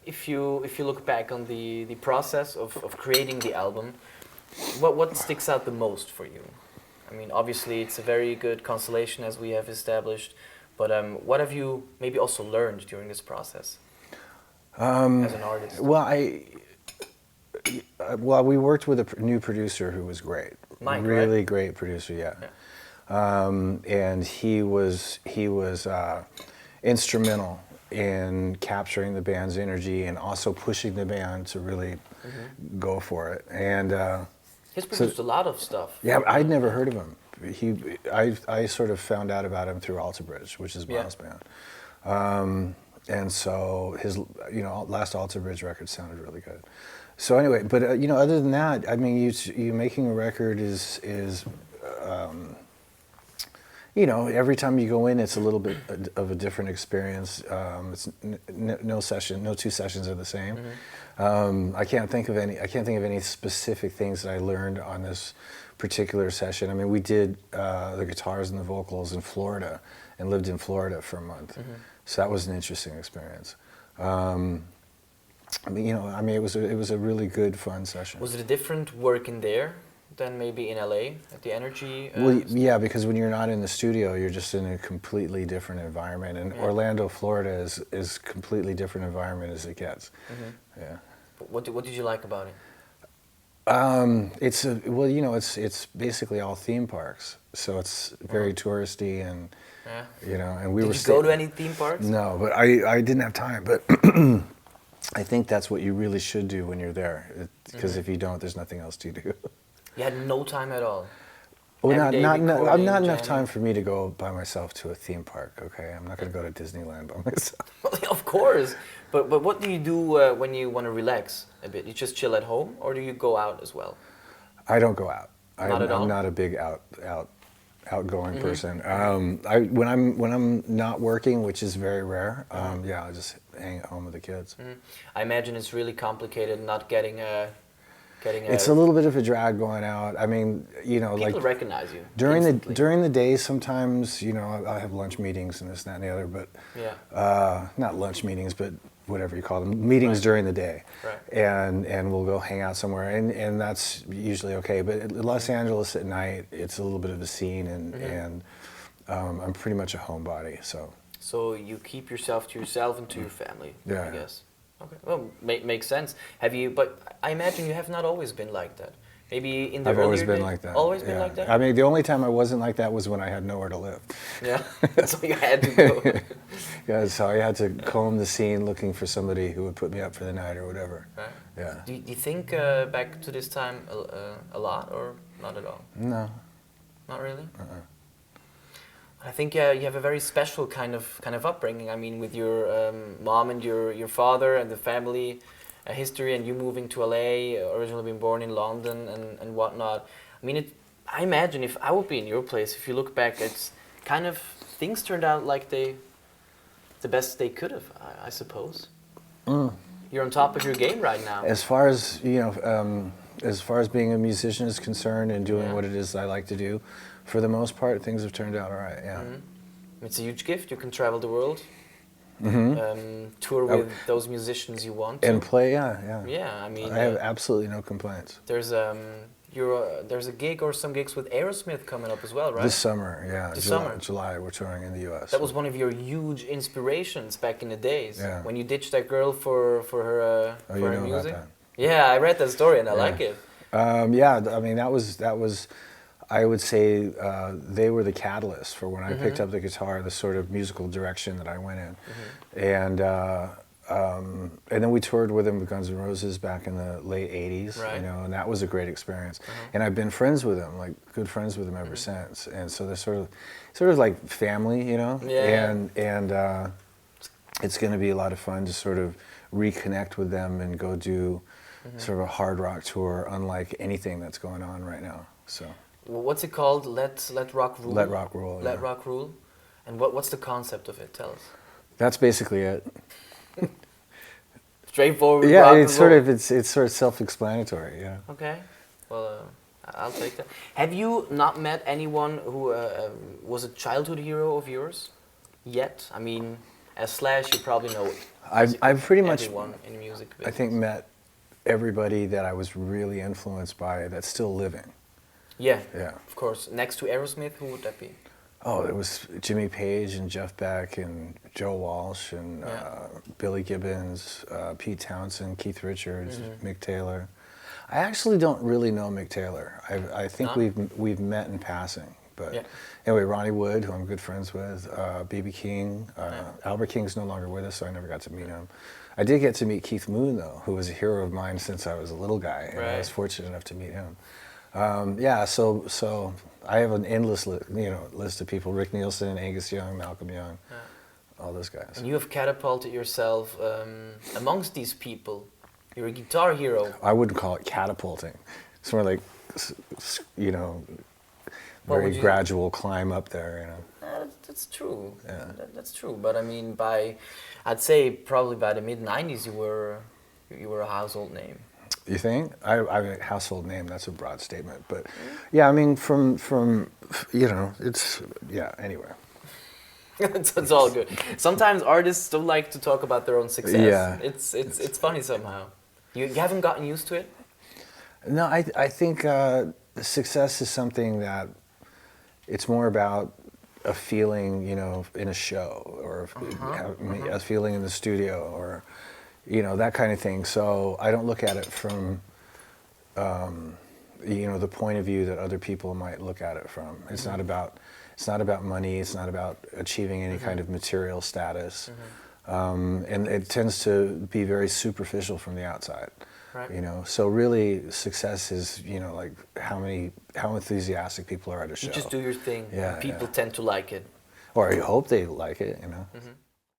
if you look back on the process of creating the album, what sticks out the most for you? I mean, obviously it's a very good constellation as we have established, but what have you maybe also learned during this process as an artist? Well, we worked with a new producer who was great, Mike, really right? great producer, yeah. Yeah. And he was instrumental in capturing the band's energy and also pushing the band to really go for it. And He's produced a lot of stuff. yeah, I'd never heard of him. I sort of found out about him through Alter Bridge, which is Miles' band. And so his, last Alter Bridge record sounded really good. So anyway, but other than that, I mean, you making a record is every time you go in, it's a little bit of a different experience. It's no two sessions are the same. I can't think of any specific things that I learned on this particular session. I mean, we did the guitars and the vocals in Florida and lived in Florida for a month. So that was an interesting experience. It was a really good, fun session. Was it a different work in there than maybe in LA at the Energy? Well, yeah, because when you're not in the studio, you're just in a completely different environment. And Orlando, Florida is a completely different environment as it gets. Yeah. What did you like about it? It's basically all theme parks, so it's very touristy and and we Did were. you go to any theme parks? No, but I didn't have time. But I think that's what you really should do when you're there, because if you don't, there's nothing else to do. You had no time at all. Well, Every day not recording, enough jamming. time for me to go by myself to a theme park. Okay, I'm not going to go to Disneyland by myself. Of course, but what do you do when you want to relax a bit? You just chill at home, or do you go out as well? I don't go out. Not at all? I'm not a big outgoing person. When I'm not working, which is very rare, I just hang at home with the kids. I imagine it's really complicated not getting a. It's a little bit of a drag going out. I mean, People recognize you during the day. Sometimes, I have lunch meetings and this, that, and the other. But not lunch meetings, but whatever you call them, meetings during the day. Right. And we'll go hang out somewhere, and that's usually okay. But in Los Angeles at night, it's a little bit of a scene, and I'm pretty much a homebody. So you keep yourself to yourself and to your family. Yeah. I guess. Okay. Well, makes sense. Have you? But I imagine you have not always been like that. Maybe in the I've earlier always been days? like that. Always been like that? I mean, the only time I wasn't like that was when I had nowhere to live. Yeah. So you had to go. Yeah, so I had to comb the scene looking for somebody who would put me up for the night or whatever. Right. Yeah. Do you think back to this time a lot or not at all? No. Not really. I think you have a very special kind of upbringing. I mean, with your mom and your father and the family history, and you moving to LA, originally being born in London and whatnot. I mean, I imagine if I would be in your place, if you look back, it's kind of things turned out like the best they could have, I suppose. You're on top of your game right now. As far as as far as being a musician is concerned and doing what it is I like to do, for the most part, things have turned out all right. Yeah. It's a huge gift. You can travel the world, tour with those musicians you want to. And play. Yeah. Yeah, I mean, I have absolutely no complaints. there's a gig or some gigs with Aerosmith coming up as well, right? This summer, yeah. This summer. July, we're touring in the U.S. That was one of your huge inspirations back in the days. Yeah. When you ditched that girl for her Oh, for you her know music. about Yeah, I read that story and I like it. Yeah, I mean, that was, I would say they were the catalyst for when I picked up the guitar, the sort of musical direction that I went in. And then we toured with them with Guns N' Roses back in the late 80s, Right. and that was a great experience. And I've been friends with them, like good friends with them ever since. And so they're sort of like family, Yeah. And it's going to be a lot of fun to sort of reconnect with them and go do sort of a hard rock tour, unlike anything that's going on right now. So. What's it called? Let Rock Rule? Let Rock Rule. Let yeah. Rock Rule. And what's the concept of it? Tell us. That's basically it. Straightforward. Yeah, rock it's and sort roll. of it's sort of self-explanatory. Yeah. Okay. Well, I'll take that. Have you not met anyone who was a childhood hero of yours yet? I mean, As Slash, you probably know I've pretty much, everyone in music I business. think, met everybody that I was really influenced by that's still living. Yeah, Yeah. of course. Next to Aerosmith, who would that be? Oh, it was Jimmy Page and Jeff Beck and Joe Walsh and Billy Gibbons, Pete Townsend, Keith Richards, Mick Taylor. I actually don't really know Mick Taylor. I think No? we've met in passing. But Yeah. anyway, Ronnie Wood, who I'm good friends with, B.B. King. Albert King's no longer with us, so I never got to meet him. I did get to meet Keith Moon, though, who was a hero of mine since I was a little guy, and I was fortunate enough to meet him. Yeah, so I have an endless list of people: Rick Nielsen, Angus Young, Malcolm Young, all those guys. And you have catapulted yourself amongst these people. You're a guitar hero. I wouldn't call it catapulting. It's more like, very gradual climb up there. That's true. Yeah. That's true. But I mean, I'd say probably by the mid '90s, you were a household name. You think? I mean, household name, that's a broad statement. But yeah, I mean, from it's, anyway. It's all good. Sometimes artists don't like to talk about their own success. Yeah. It's funny somehow. You haven't gotten used to it? No, I think success is something that it's more about a feeling, in a show, or a feeling in the studio, or that kind of thing. So I don't look at it from the point of view that other people might look at it from. It's not about money. It's not about achieving any kind of material status, and it tends to be very superficial from the outside. Right. So really success is like how enthusiastic people are at a show. You just do your thing. Yeah, And people tend to like it. Or I hope they like it.